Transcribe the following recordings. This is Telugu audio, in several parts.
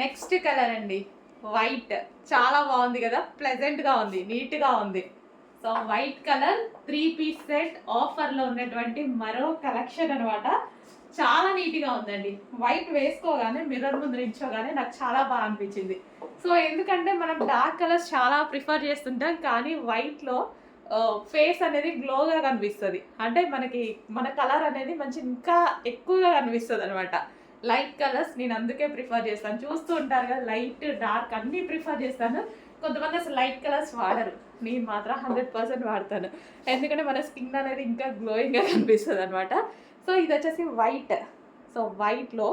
నెక్స్ట్ కలర్ అండి, వైట్. చాలా బాగుంది కదా, ప్లెజెంట్గా ఉంది, నీట్గా ఉంది. So white colour 3 piece set ఆఫర్లో ఉన్నటువంటి మరో కలెక్షన్ అనమాట. చాలా నీట్గా ఉందండి. వైట్ వేసుకోగానే మిర్రర్ ముందు నిల్చోగానే నాకు చాలా బాగా అనిపించింది. సో ఎందుకంటే మనం డార్క్ కలర్స్ చాలా ప్రిఫర్ చేస్తుంటాం, కానీ వైట్లో ఫేస్ అనేది గ్లోగా కనిపిస్తుంది. అంటే మనకి మన కలర్ అనేది మంచి ఇంకా ఎక్కువగా కనిపిస్తుంది అనమాట. లైట్ కలర్స్ నేను అందుకే ప్రిఫర్ చేస్తాను. చూస్తూ ఉంటారు కదా, లైట్ డార్క్ అన్నీ ప్రిఫర్ చేస్తాను. కొంతమంది అసలు లైట్ కలర్స్ వాడరు, నేను మాత్రం 100% వాడతాను. ఎందుకంటే మన స్కిన్ అనేది ఇంకా గ్లోయింగ్గా కనిపిస్తుంది అనమాట. సో ఇది వచ్చేసి వైట్. సో వైట్లో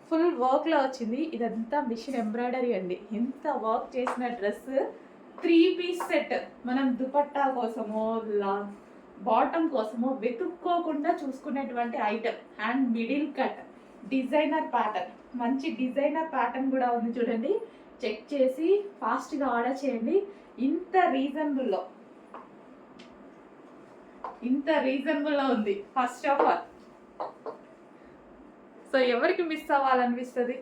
ఫుల్ వర్క్లో వచ్చింది. ఇదంతా మిషన్ ఎంబ్రాయిడరీ అండి. ఎంత వర్క్ చేసిన డ్రెస్ 3 పీస్ సెట్. మనం దుపట్టా కోసమో బాటమ్ కోసమో వెతుక్కోకుండా చూసుకునేటువంటి item. And middle cut designer pattern, మంచి డిజైనర్ ప్యాటర్న్ కూడా ఉంది చూడండి. చెక్ చేసి ఫాస్ట్గా ఆర్డర్ చేయండి. ఇంత రీజనబుల్లో ఉంది ఫస్ట్ ఆఫ్ ఆల్. సో ఎవరికి మిస్ అవ్వాలనిపిస్తుంది?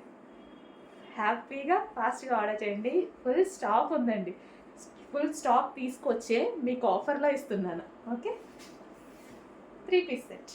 హ్యాపీగా ఫాస్ట్గా ఆర్డర్ చేయండి. ఫుల్ స్టాక్ ఉందండి. ఫుల్ స్టాక్ తీసుకొచ్చే మీకు ఆఫర్లో ఇస్తున్నాను. Okay, 3 piece set.